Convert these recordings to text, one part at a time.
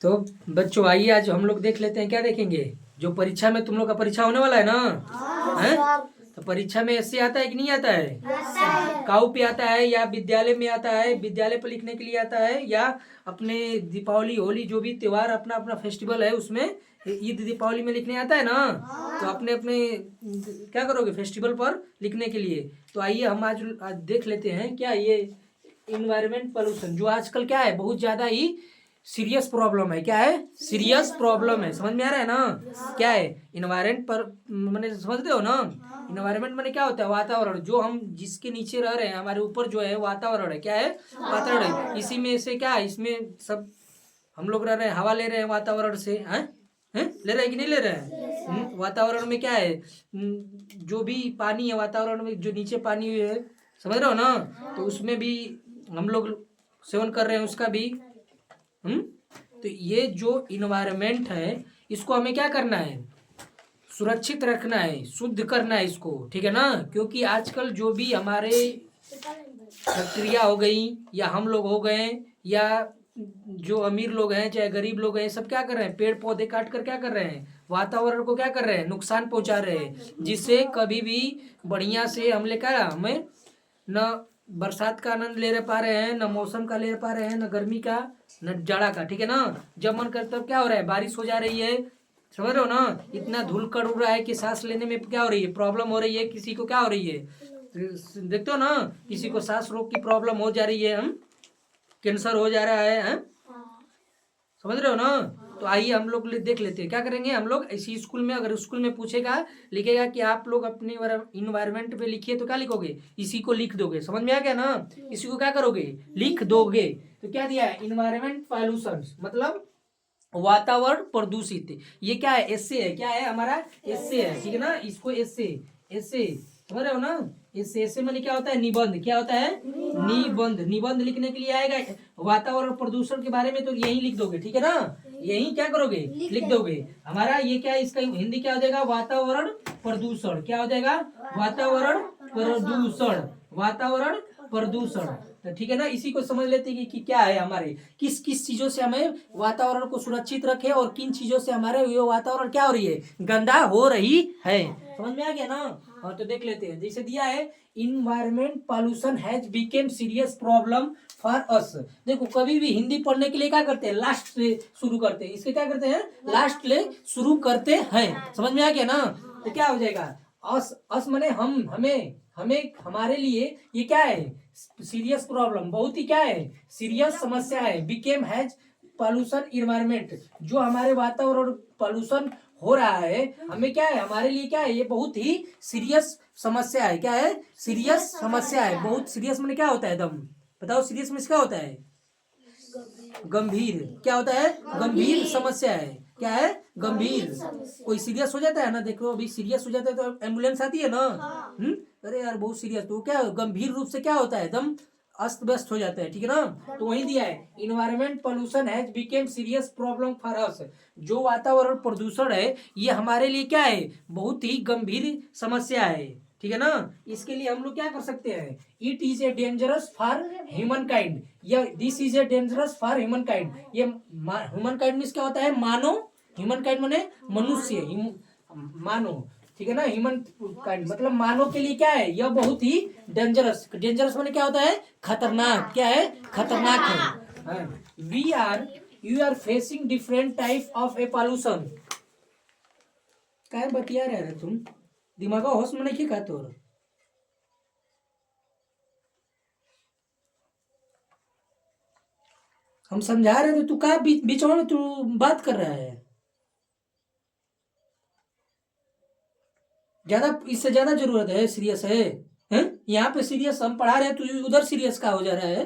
तो बच्चों आइए आज हम लोग देख लेते हैं, क्या देखेंगे। जो परीक्षा में तुम लोग का परीक्षा होने वाला है ना, हैं? तो परीक्षा में ऐसे आता है कि नहीं आता है? काऊ पे आता है या विद्यालय में आता है, विद्यालय पर लिखने के लिए आता है, या अपने दीपावली होली जो भी त्योहार अपना अपना फेस्टिवल है उसमें ईद दीपावली में लिखने आता है ना। तो अपने अपने क्या करोगे फेस्टिवल पर लिखने के लिए। तो आइए हम आज देख लेते हैं क्या ये इन्वायरमेंट पोल्यूशन जो आजकल क्या है बहुत ज्यादा ही सीरियस प्रॉब्लम है। क्या है? सीरियस प्रॉब्लम है। समझ में आ रहा है ना क्या है इन्वायरमेंट पर? मैंने समझते हो ना, इन्वायरमेंट मैंने क्या होता है? वातावरण। जो हम जिसके नीचे रह रहे हैं हमारे ऊपर जो है वातावरण है। क्या है? वातावरण है। इसी में से क्या है, इसमें सब हम लोग रह रहे हैं, हवा ले रहे हैं वातावरण से। हैं? ले रहे हैं कि नहीं ले रहे हैं? वातावरण में क्या है? जो भी पानी है वातावरण में, जो नीचे पानी है, समझ रहे हो ना, तो उसमें भी हम लोग सेवन कर रहे हैं उसका भी। तो ये जो इन्वायरमेंट है इसको हमें क्या करना है? सुरक्षित रखना है, शुद्ध करना है इसको, ठीक है ना। क्योंकि आजकल जो भी हमारे फैक्ट्रिया हो गई, या हम लोग हो गए, या जो अमीर लोग हैं चाहे गरीब लोग हैं, सब क्या कर रहे हैं? पेड़ पौधे काट कर क्या कर रहे हैं? वातावरण को क्या कर रहे हैं? नुकसान पहुंचा रहे हैं, जिससे कभी भी बढ़िया से हम ले क्या हमें न बरसात का आनंद ले पा रहे हैं, न मौसम का ले पा रहे हैं, न गर्मी का, न जाड़ा का, ठीक है ना। जब मन करता तब क्या हो रहा है? बारिश हो जा रही है, समझ रहे हो ना। इतना धूल उड़ रहा है कि सांस लेने में क्या हो रही है? प्रॉब्लम हो रही है। किसी को क्या हो रही है? देखते हो ना, किसी को सांस रोग की प्रॉब्लम हो जा रही है, हम कैंसर हो जा रहा है, हैं? समझ रहे हो ना। तो आइए हम लोग देख लेते हैं क्या करेंगे हम लोग। इसी स्कूल में अगर स्कूल में पूछेगा, लिखेगा कि आप लोग अपने इन्वायरमेंट पे लिखिए, तो क्या लिखोगे? इसी को लिख दोगे। समझ में आ गया ना? इसी को क्या करोगे? लिख दोगे। तो क्या दिया है? इन्वायरमेंट पॉल्यूशन मतलब वातावरण प्रदूषित। ये क्या है? एसे है। क्या है हमारा? एसे है, ठीक है ना। इसको एसे एसे समझ रहे हो ना। एसे मैंने क्या होता है? निबंध। क्या होता है? निबंध। निबंध लिखने के लिए आएगा वातावरण प्रदूषण के बारे में, तो यही लिख दोगे, ठीक है ना। यही क्या करोगे? लिख दोगे। हमारा ये क्या है? इसका हिंदी क्या हो जाएगा? वातावरण प्रदूषण। क्या हो जाएगा? वातावरण प्रदूषण। वातावरण प्रदूषण। तो ठीक है ना। इसी को समझ लेते हैं कि क्या है हमारे किस किस चीजों से हमें वातावरण को सुरक्षित रखे, और किन चीजों से हमारे ये वातावरण क्या हो रही है? गंदा हो रही है। समझ में आ गया ना। हाँ, तो देख लेते हैं। जैसे दिया है environment pollution has became serious problem for us. देखो कभी भी हिंदी पढ़ने के लिए क्या करते हैं? लास्ट से शुरू करते हैं। इसके क्या करते हैं? लास्ट ले शुरू करते हैं। समझ में आ गया ना। तो क्या हो जाएगा? अस अस मने हम, हमें, हमें, हमारे लिए ये क्या है? सीरियस प्रॉब्लम, बहुत ही क्या है? सीरियस समस्या है। बिकेम हैज पॉल्यूशन इन्वायरमेंट, जो हमारे वातावरण पॉल्यूशन हो रहा है, हमें क्या है? हमारे लिए क्या है? ये बहुत ही सीरियस समस्या है। क्या है? सीरियस समस्या है। बहुत सीरियस मैंने क्या होता है? दम बताओ, सीरियस में क्या होता है? गंभीर। क्या होता है? गंभीर समस्या है। क्या है? गंभीर। कोई सीरियस हो जाता है ना, देखो अभी सीरियस हो जाता है तो एम्बुलेंस आती है ना। अरे यार बहुत सीरियस, तो क्या गंभीर रूप से क्या होता है? एकदम अस्त व्यस्त हो जाता है, ठीक है ना। तो वही दिया है environment pollution has became serious problem for us. जो वातावरण प्रदूषण है ये हमारे लिए क्या है? बहुत ही गंभीर समस्या है, ठीक है ना। इसके लिए हम लोग क्या कर सकते हैं? It is a dangerous for human kind, या this is a dangerous for human kind. ये ह्यूमन काइंड मीन्स क्या होता है? मानव। ह्यूमन काइंड माने मनुष्य, मानव, ठीक है ना। ह्यूमन काइंड मतलब मानव के लिए क्या है? यह बहुत ही डेंजरस। डेंजरस माने क्या होता है? खतरनाक। क्या है? खतरनाक है। We are you are facing different type of a pollution. काय बतिया रहे तुम? दिमाग होश में नहीं का तोर? हम समझा रहे थे, तू का बीच में तू बात कर रहा है? ज्यादा, इससे ज्यादा जरूरत है? सीरियस है? हैं? यहाँ पे सीरियस हम पढ़ा रहे हैं, तू उधर सीरियस का हो जा रहा है।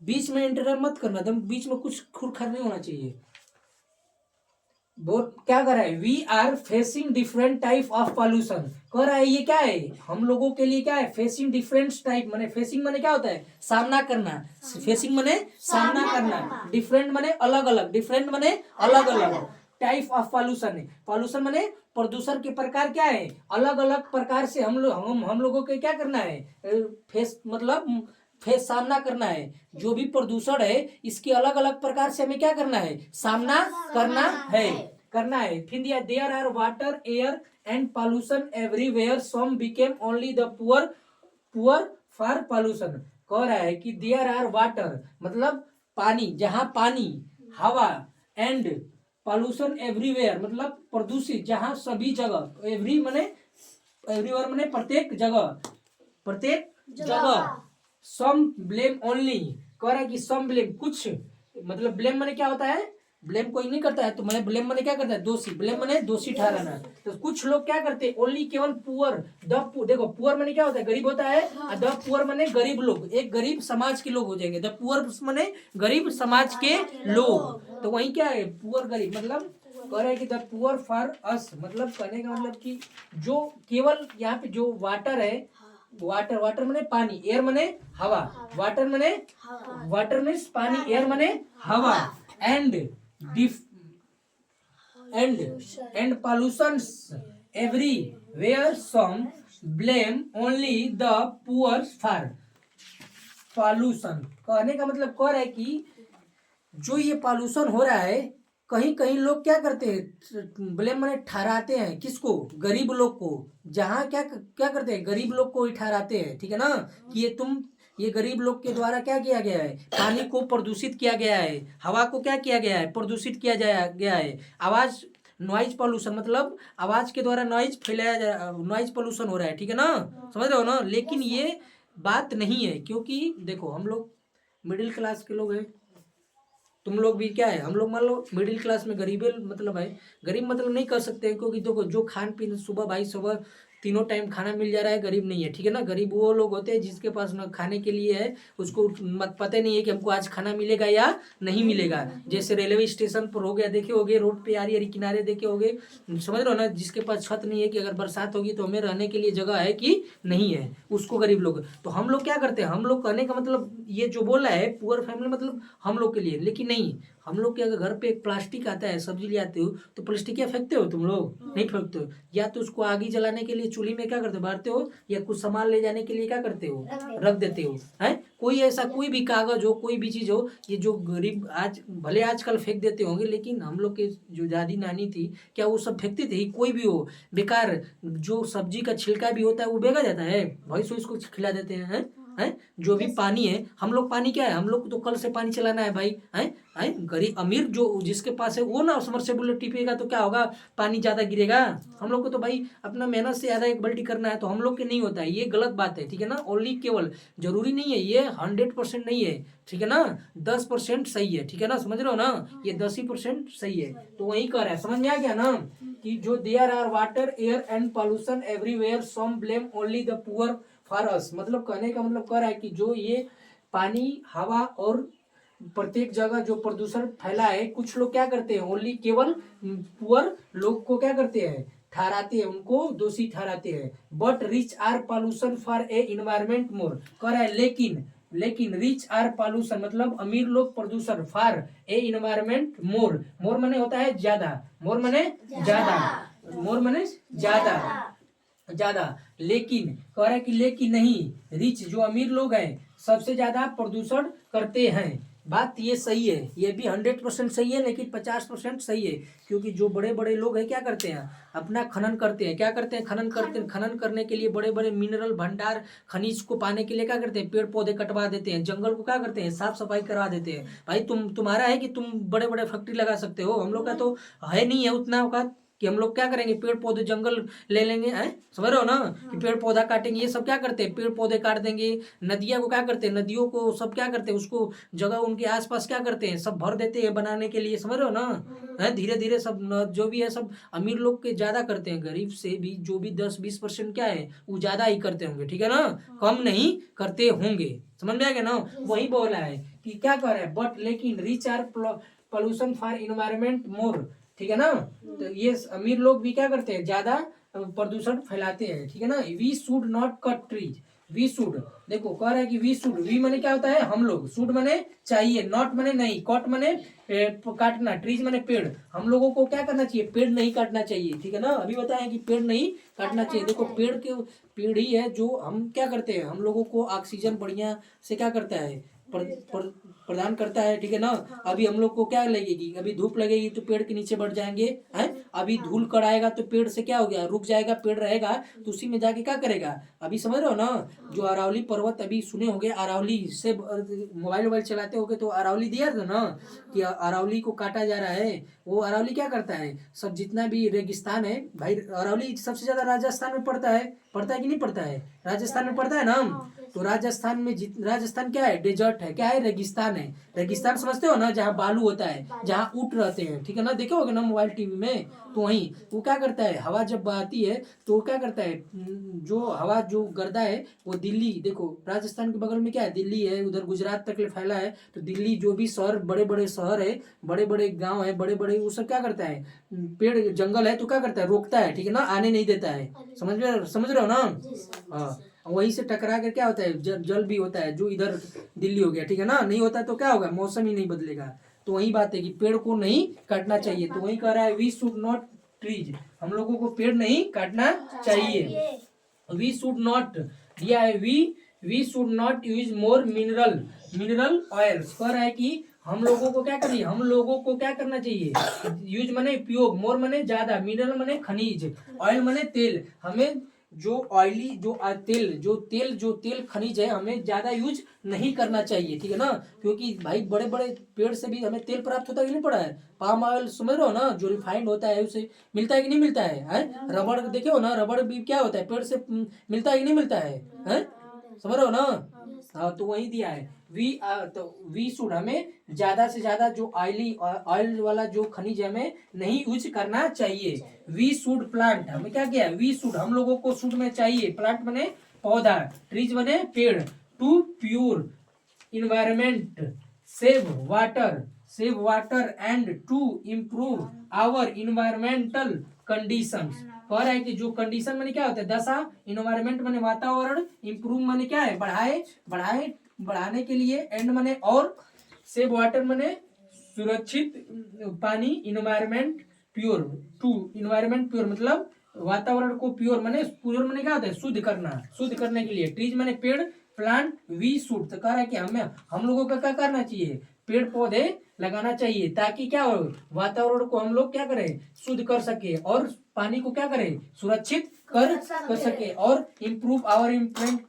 बीच में इंटरप्ट मत करना, तुम बीच में कुछ खुरखार नहीं होना चाहिए। वो क्या कर रहा है? We are facing different type of pollution. कह रहा है ये क्या है? हम लोगों के लिए क्या है? फेसिंग डिफरेंट टाइप माने, फेसिंग माने क्या होता है? सामना करना। फेसिंग माने सामना करना। डिफरेंट माने अलग अलग। डिफरेंट माने अलग अलग। टाइप ऑफ पॉल्यूशन है। पॉल्यूशन माने प्रदूषण के प्रकार क्या है? अलग अलग प्रकार से हम लोगों को क्या करना है? फेस मतलब फेस सामना करना है। जो भी प्रदूषण है इसके अलग अलग प्रकार से हमें क्या करना है, सामना करना है। फिर दिया there are water air and pollution everywhere, some became only the poor for pollution. कह रहा है कि देयर आर वाटर मतलब पानी, जहां पानी, हवा, एंड पॉल्यूशन एवरीवेयर मतलब प्रदूषित, जहां सभी जगह, एवरीवेयर मने प्रत्येक जगह। सम ब्लेम ओनली, कह रहा है कि सम ब्लेम कुछ, मतलब ब्लेम मने क्या होता है, ब्लेम कोई नहीं करता है, तो मैंने ब्लेम मने क्या करता है, दोषी, ब्लेम मने दोषी ठहराना। तो कुछ लोग क्या करते हैं, ओनली केवल पुअर, देखो पुअर मने क्या होता है, गरीब होता है, और द पुअर मने गरीब लोग, एक गरीब समाज के लोग हो जाएंगे। द पुअर मने गरीब समाज के लोग, तो वही क्या है, पुअर गरीब, मतलब कह रहा है कि द पुअर फॉर अस, मतलब कहने का मतलब कि जो केवल यहाँ पे जो वाटर है, वाटर मने पानी, एयर मने हवा, वाटर मने पानी, एयर मने हवा, and pollutions everywhere, some blame only the poor for pollution। कहने का मतलब कह रहा है कि जो ये पॉल्यूशन हो रहा है, कहीं कहीं लोग क्या करते हैं, ब्लेम माने ठहराते हैं किसको, गरीब लोग को। जहाँ क्या क्या करते हैं, गरीब लोग को ही ठहराते हैं, ठीक है ना, कि ये गरीब लोग के द्वारा क्या किया गया है, पानी को प्रदूषित किया गया है, हवा को क्या किया गया है, प्रदूषित किया गया है, आवाज, नॉइज पॉल्यूशन मतलब आवाज के द्वारा नॉइज फैलाया जा, नॉइज पॉल्यूशन हो रहा है, ठीक है ना, समझ रहे हो ना। लेकिन ये बात नहीं है, क्योंकि देखो हम लोग मिडिल क्लास के लोग हैं, तुम लोग भी क्या है, हम लोग मान लो मिडिल क्लास में गरीबे मतलब है, गरीब मतलब नहीं कर सकते हैं, क्योंकि देखो जो खान पीन सुबह भाई सुबह तीनों टाइम खाना मिल जा रहा है, गरीब नहीं है, ठीक है ना। गरीब वो लोग होते हैं जिसके पास ना खाने के लिए है, उसको मत पता नहीं है कि हमको आज खाना मिलेगा या नहीं मिलेगा। जैसे रेलवे स्टेशन पर हो गया, देखे होगे, रोड पे आरी आरी किनारे देखे होगे, समझ रहे हो ना, जिसके पास छत नहीं है कि अगर बरसात होगी तो हमें रहने के लिए जगह है कि नहीं है, उसको गरीब लोग। तो हम लोग क्या करते हैं, हम लोग कहने का मतलब ये जो बोला है पुअर फैमिली मतलब हम लोग के लिए, लेकिन नहीं, हम लोग के अगर घर पे एक प्लास्टिक आता है, सब्जी ले आते हो तो प्लास्टिक क्या फेंकते हो तुम लोग, नहीं फेंकते हो, या तो उसको आगी जलाने के लिए चूल्ही में क्या करते हो, बारते हो, या कुछ सामान ले जाने के लिए क्या करते हो, रख देते हो, है। कोई ऐसा कोई भी कागज हो, कोई भी चीज हो, ये जो गरीब आज भले आजकल फेंक देते होंगे, लेकिन हम लोग के जो दादी नानी थी, क्या वो सब फेंकते थे, कोई भी हो बेकार, जो सब्जी का छिलका भी होता है वो बेगा जाता है, भैंस उसको खिला देते हैं, हैं। जो भी पानी है, हम लोग पानी क्या है, हम लोग को तो कल से पानी चलाना है भाई, हैं। गरीब अमीर जो जिसके पास है वो ना समरसेबुल टिपेगा तो क्या होगा, पानी ज्यादा गिरेगा। हम लोग को तो भाई अपना मेहनत से ज्यादा एक बाल्टी करना है, तो हम लोग के नहीं होता है, ये गलत बात है, ठीक है ना। ओनली केवल जरूरी नहीं है, ये 100% नहीं है, ठीक है ना, 10% सही है, ठीक है ना, समझ रहे हो ना, ये 10% सही है। तो वही कर रहा है, समझ में आ गया ना, कि जो there are water air and pollution everywhere, some blame only the poor for us, मतलब कहने का मतलब कह रहा है कि जो ये पानी, हवा और प्रत्येक जगह जो प्रदूषण फैला है, कुछ लोग क्या करते हैं, ओनली केवल पुअर लोग को क्या करते हैं, ठहराते हैं, उनको दोषी ठहराते हैं। But rich are pollution for a environment more, कह रहा है लेकिन रिच आर पॉल्यूशन मतलब अमीर लोग प्रदूषण, फॉर ए इन्वायरमेंट मोर, मोर माने होता है ज्यादा, मोर माने ज्यादा, लेकिन कह रहा है कि लेकिन नहीं, रिच जो अमीर लोग हैं सबसे ज्यादा प्रदूषण करते हैं। बात ये सही है, ये भी 100% सही है, लेकिन 50% सही है, क्योंकि जो बड़े बड़े लोग हैं क्या करते हैं, अपना खनन करते हैं, क्या करते हैं, खनन करने के लिए बड़े बड़े मिनरल भंडार, खनिज को पाने के लिए क्या करते हैं, पेड़ पौधे कटवा देते हैं, जंगल को क्या करते हैं, साफ सफाई करवा देते हैं। भाई तुम्हारा है कि तुम बड़े बड़े फैक्ट्री लगा सकते हो, हम लोग का तो है नहीं है उतना औकात कि हम लोग क्या करेंगे, पेड़ पौधे जंगल ले लेंगे, हैं, समझ रहे हो ना, कि पेड़ पौधा काटेंगे। ये सब क्या करते हैं, पेड़ पौधे काट देंगे, नदियाँ को क्या करते हैं, नदियों को सब क्या करते हैं, उसको जगह उनके आसपास क्या करते हैं, सब भर देते हैं बनाने के लिए, समझ रहे हो ना, है। धीरे धीरे सब जो भी है सब अमीर लोग के ज्यादा करते हैं, गरीब से भी जो भी 10-20% क्या है वो ज्यादा ही करते होंगे, ठीक है ना, कम नहीं करते होंगे, समझ में आ गया ना। वही बोला है कि क्या कर रहे हैं, बट लेकिन rich are pollution for environment more, ठीक है ना। तो ये अमीर लोग भी क्या करते हैं, ज्यादा प्रदूषण फैलाते हैं, ठीक है ना। We should not cut trees, we should, देखो कह रहा है कि वी शुड, वी माने क्या होता है हम लोग, शुड माने चाहिए, नॉट माने नहीं, कॉट माने काटना, ट्रीज माने पेड़, हम लोगों को क्या करना चाहिए, पेड़ नहीं काटना चाहिए, ठीक है ना। अभी बताया कि पेड़ नहीं काटना चाहिए। देखो पेड़ ही है जो हम क्या करते हैं, हम लोगों को ऑक्सीजन बढ़िया से क्या करता है, प्रदान करता है, ठीक है ना। अभी हम लोग को क्या लगेगी, अभी धूप लगेगी तो पेड़ के नीचे बैठ जाएंगे हैं, अभी धूल कड़ाएगा तो पेड़ से क्या हो गया, रुक जाएगा, पेड़ रहेगा तो उसी में जाके क्या करेगा। अभी समझ रहे हो ना, जो अरावली पर्वत अभी सुने होंगे, अरावली से मोबाइल चलाते होगे तो अरावली दिया था ना कि अरावली को काटा जा रहा है। वो अरावली क्या करता है, सब जितना भी रेगिस्तान है भाई, अरावली सबसे ज्यादा राजस्थान में पड़ता है कि नहीं पड़ता है, राजस्थान में पड़ता है ना। तो राजस्थान में राजस्थान क्या है, डेजर्ट है, क्या है, रेगिस्तान है। रेगिस्तान समझते हो ना, जहाँ बालू होता है, जहाँ ऊँट रहते हैं, ठीक है ना, देखे होगे ना मोबाइल टीवी में। तो वहीं वो क्या करता है, हवा जब बहती है तो वो क्या करता है, जो हवा जो गर्दा है वो दिल्ली, देखो राजस्थान के बगल में क्या है, दिल्ली है, उधर गुजरात तक फैला है। तो दिल्ली जो भी शहर, बड़े बड़े शहर है, बड़े बड़े गांव है, बड़े बड़े, वो सब क्या करता है, पेड़ जंगल है तो क्या करता है, रोकता है, ठीक है ना, आने नहीं देता है। समझ रहे हो ना। हाँ, वहीं से टकरा कर क्या होता है, जल भी होता है, जो इधर दिल्ली हो गया, ठीक है ना, नहीं होता तो क्या होगा, मौसम ही नहीं बदलेगा। तो वही बात है कि पेड़ को नहीं काटना चाहिए। तो वही कह रहा है वी शुड नॉट ट्रीज, हम लोगों को पेड़ नहीं काटना चाहिए। वी शुड नॉट दिया है, we should not use more mineral oils, कह रहा है कि हम लोगों को क्या करिए, हम लोगों को क्या करना चाहिए, यूज माने उपयोग, मोर माने ज्यादा, मिनरल माने खनिज, ऑयल माने तेल, हमें जो ऑयली जो तेल खनिज है हमें ज्यादा यूज नहीं करना चाहिए, ठीक है ना। क्योंकि भाई बड़े बड़े पेड़ से भी हमें तेल प्राप्त होता है कि नहीं पड़ा है, पाम ऑयल समझ रहे हो ना, जो रिफाइंड होता है उसे मिलता है कि नहीं मिलता है? रबड़ देखे हो ना, रबड़ भी क्या होता है, पेड़ से मिलता है कि नहीं मिलता है? समझ रहे हो ना। हाँ, तो वही दिया है तो वी शुड, हमें ज्यादा से ज्यादा जो ऑयल वाला जो खनिज है हमें नहीं यूज करना चाहिए। वी शुड प्लांट, हमें क्या किया, वी शुड, हम लोगों को शुड में चाहिए, प्लांट बने पौधा, ट्रीज बने पेड़, to pure environment, save water and to improve our environmental conditions. कह रहा है कि जो कंडीशन माने क्या होता है, दशा, इन्वायरमेंट माने वातावरण, इम्प्रूव माने क्या है, बढ़ाने के लिए, एंड माने और, सेव वाटर माने सुरक्षित पानी, environment pure, to environment pure मतलब वातावरण को प्योर माने क्या होता है, शुद्ध करने के लिए, ट्रीज माने पेड़, प्लांट वी शुड, तो कह रहा है कि हम लोगों का क्या करना चाहिए, पेड़ पौधे लगाना चाहिए, ताकि क्या हो, वातावरण को हम लोग क्या करें, शुद्ध कर सके, और पानी को क्या करें, सुरक्षित कर सके, और इम्प्रूव आवर इम्प्रूव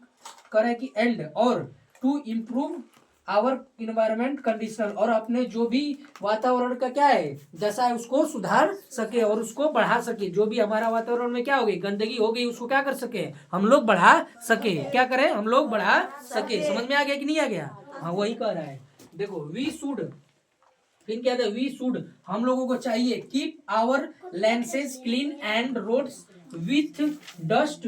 करे कि एंड, और to improve our environment condition, और अपने जो भी वातावरण का क्या है दशा है उसको सुधार सके और उसको बढ़ा सके। जो भी हमारा वातावरण में क्या हो गई, गंदगी हो गई, उसको क्या कर सके, हम लोग बढ़ा सके, क्या करें, हम लोग बढ़ा सके। समझ में आ गया कि नहीं आ गया? हाँ, वही कह रहा है। देखो वी शुड, फिर क्या था, वी शुड, हम लोगों को चाहिए, keep our lands clean and roads with dust,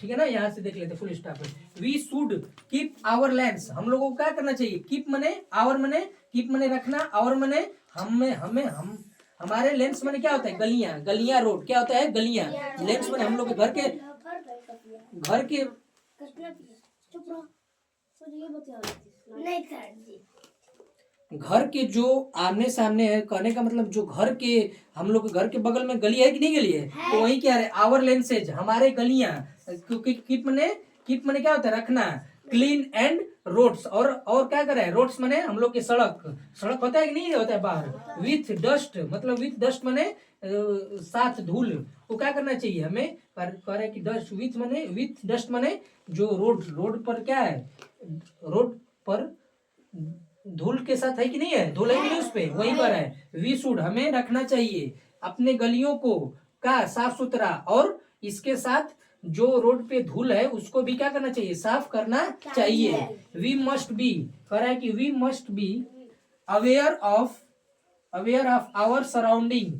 ठीक है ना, यहाँ से देख लेते फुल स्टॉप है। We should keep our lands, हम लोगों को क्या करना चाहिए, कीप मने आवर मने, कीप मने रखना, आवर मने हम हमारे लेंस मने क्या होता है, गलियां रोड क्या होता है, गलियां, लेंस मने हम लोग के घर के घर के जो आमने सामने है, कहने का मतलब जो घर के, हम लोग के घर के बगल में गली है कि नहीं गली है, तो वही क्या है, आवर लेंसेज, हमारे गलियां, क्योंकि कीप मने क्या होता है, रखना, क्लीन एंड रोड्स, और क्या करे, रोड्स मने हम लोग के सड़क होता है कि नहीं होता है बाहर, विथ डस्ट मतलब विथ डस्ट मने साथ धूल को क्या करना चाहिए हमें, करे कि डस्ट विथ डस्ट मने जो रोड पर क्या है, रोड पर धूल के साथ है कि नहीं है, धूल है कि नहीं उस पे, वही पर है। वी शुड, हमें रखना चाहिए अपने गलियों को का साफ सुथरा, और इसके साथ जो रोड पे धूल है उसको भी क्या करना चाहिए, साफ करना चाहिए। वी मस्ट बी, कह रहा है कि we must be aware of our surrounding,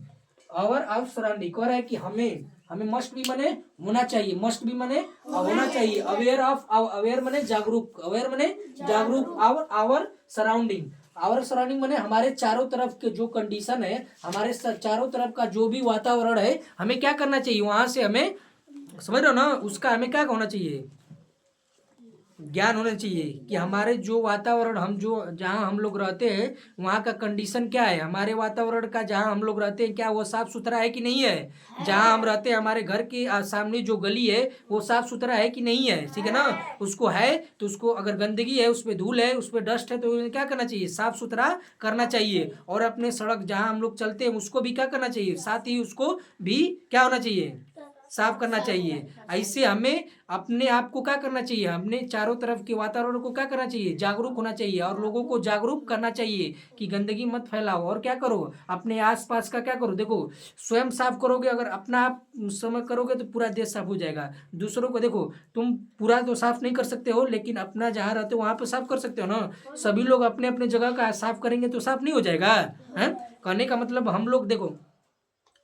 कह रहा है कि हमें मस्ट भी मने होना चाहिए, मस्ट भी मने होना चाहिए, अवेयर मने जागरूक, आवर सराउंडिंग मने हमारे चारों तरफ के जो कंडीशन है, हमारे चारों तरफ का जो भी वातावरण है, हमें क्या करना चाहिए, वहां से हमें, समझ रहे हो ना, उसका हमें क्या होना चाहिए, ज्ञान होना चाहिए कि हमारे जो वातावरण हम जो जहाँ हम लोग रहते हैं वहाँ का कंडीशन क्या है, हमारे वातावरण का जहाँ हम लोग रहते हैं क्या वो साफ सुथरा है कि नहीं है। जहाँ हम रहते हैं हमारे घर के सामने जो गली है वो साफ सुथरा है कि नहीं है, ठीक है ना। उसको है तो उसको अगर गंदगी है, उसमें धूल है, उसमें डस्ट है, तो उन्हें क्या करना चाहिए, साफ सुथरा करना चाहिए। और अपने सड़क जहाँ हम लोग चलते हैं उसको भी क्या करना चाहिए, साथ ही उसको भी क्या होना चाहिए, साफ करना चाहिए। ऐसे हमें अपने आप को क्या करना चाहिए, अपने चारों तरफ के वातावरण को क्या करना चाहिए, जागरूक होना चाहिए और लोगों को जागरूक करना चाहिए कि गंदगी मत फैलाओ। और क्या करो, अपने आसपास का क्या करो, देखो स्वयं साफ करोगे, अगर अपना आप समय करोगे तो पूरा देश साफ हो जाएगा। दूसरों को देखो, तुम पूरा तो साफ नहीं कर सकते हो, लेकिन अपना जहाँ रहते हो वहां पे साफ कर सकते हो ना। सभी लोग अपने अपने जगह का साफ करेंगे तो साफ नहीं हो जाएगा। है कहने का मतलब हम लोग देखो,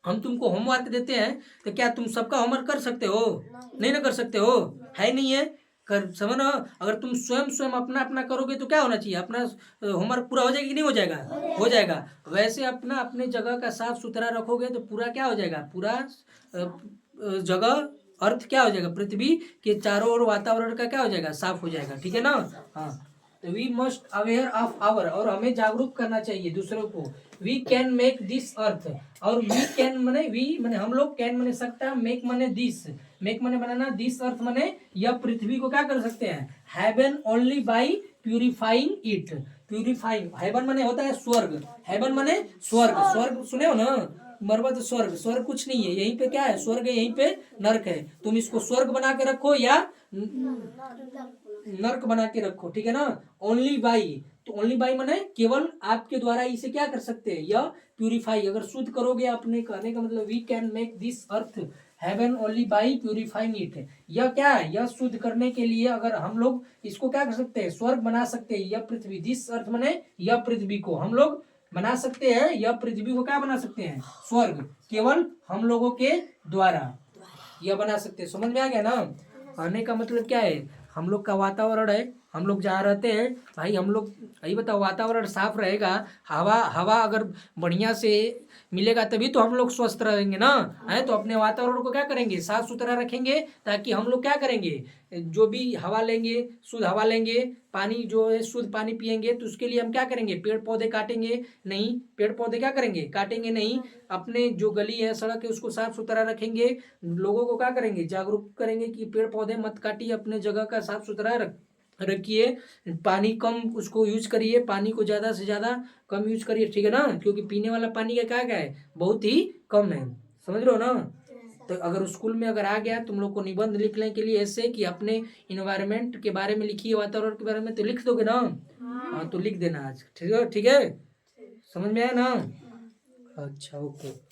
हम तुमको होमवर्क देते हैं तो क्या तुम सबका होमवर्क कर सकते हो, नहीं ना कर सकते हो, है नहीं है, कर समझ ना। अगर तुम स्वयं स्वयं अपना अपना करोगे तो क्या होना चाहिए, अपना होमवर्क पूरा हो जाएगा कि नहीं हो जाएगा, हो जाएगा। वैसे अपना अपने जगह का साफ सुथरा रखोगे तो पूरा क्या हो जाएगा, पूरा जगह अर्थ क्या हो जाएगा, पृथ्वी के चारों ओर वातावरण का क्या हो जाएगा, साफ हो जाएगा, ठीक है ना। हाँ, तो we must aware of our, और हमें जागरूक करना चाहिए दूसरों को। We can make this earth, और वी कैन मने वी मने हम लोग, कैन मने सकता, मेक मने दिस, मेक मने बनाना, दिस अर्थ मने यह पृथ्वी को क्या कर सकते हैं, heaven only by purifying it. Purifying, heaven मने होता है स्वर्ग, हेवन मने स्वर्ग, स्वर्ग सुने हो ना, मरवा तो स्वर्ग, स्वर्ग कुछ नहीं है, यहीं पे क्या है, स्वर्ग है, यहीं पे नरक है। तुम इसको स्वर्ग बना के रखो या नर्क बना के रखो, ठीक है ना। ओनली बाई, तो ओनली बाई माने केवल आपके द्वारा इसे क्या कर सकते हैं, यह प्यूरिफाई, अगर शुद्ध करोगे अपने, कहने का मतलब we can make this earth heaven only by purifying it. यह क्या है, यह शुद्ध करने के लिए अगर हम लोग इसको क्या कर सकते हैं, स्वर्ग बना सकते हैं। यह पृथ्वी, दिस अर्थ माने यह पृथ्वी को हम लोग बना सकते हैं, यह पृथ्वी को क्या बना सकते हैं, स्वर्ग, केवल हम लोगों के द्वारा यह बना सकते हैं। समझ में आ गया ना। कहने का मतलब क्या है, हम लोग का वातावरण है, हम लोग जहाँ रहते हैं भाई, हम लोग यही बताओ, वातावरण साफ रहेगा, हवा हवा अगर बढ़िया से मिलेगा तभी तो हम लोग स्वस्थ रहेंगे ना। है तो अपने वातावरण को क्या करेंगे, साफ सुथरा रखेंगे, ताकि हम लोग क्या करेंगे, जो भी हवा लेंगे शुद्ध हवा लेंगे, पानी जो है शुद्ध पानी पिएंगे, तो उसके लिए हम क्या करेंगे, पेड़ पौधे काटेंगे नहीं, पेड़ पौधे क्या करेंगे, काटेंगे नहीं। अपने जो गली है सड़क है उसको साफ सुथरा रखेंगे, लोगों को क्या करेंगे, जागरूक करेंगे कि पेड़ पौधे मत काटिए, अपने जगह का साफ सुथरा रखिए, पानी कम उसको यूज करिए, पानी को ज़्यादा से ज़्यादा कम यूज करिए, ठीक है ना, क्योंकि पीने वाला पानी का क्या है, बहुत ही कम है, समझ रहे हो ना। तो अगर स्कूल में अगर आ गया तुम लोग को निबंध लिखने के लिए ऐसे कि अपने इन्वायरमेंट के बारे में लिखिए, वातावरण के बारे में, तो लिख दोगे ना। हाँ तो लिख देना आज, ठीक है, ठीक है, समझ में आया ना। अच्छा ओके।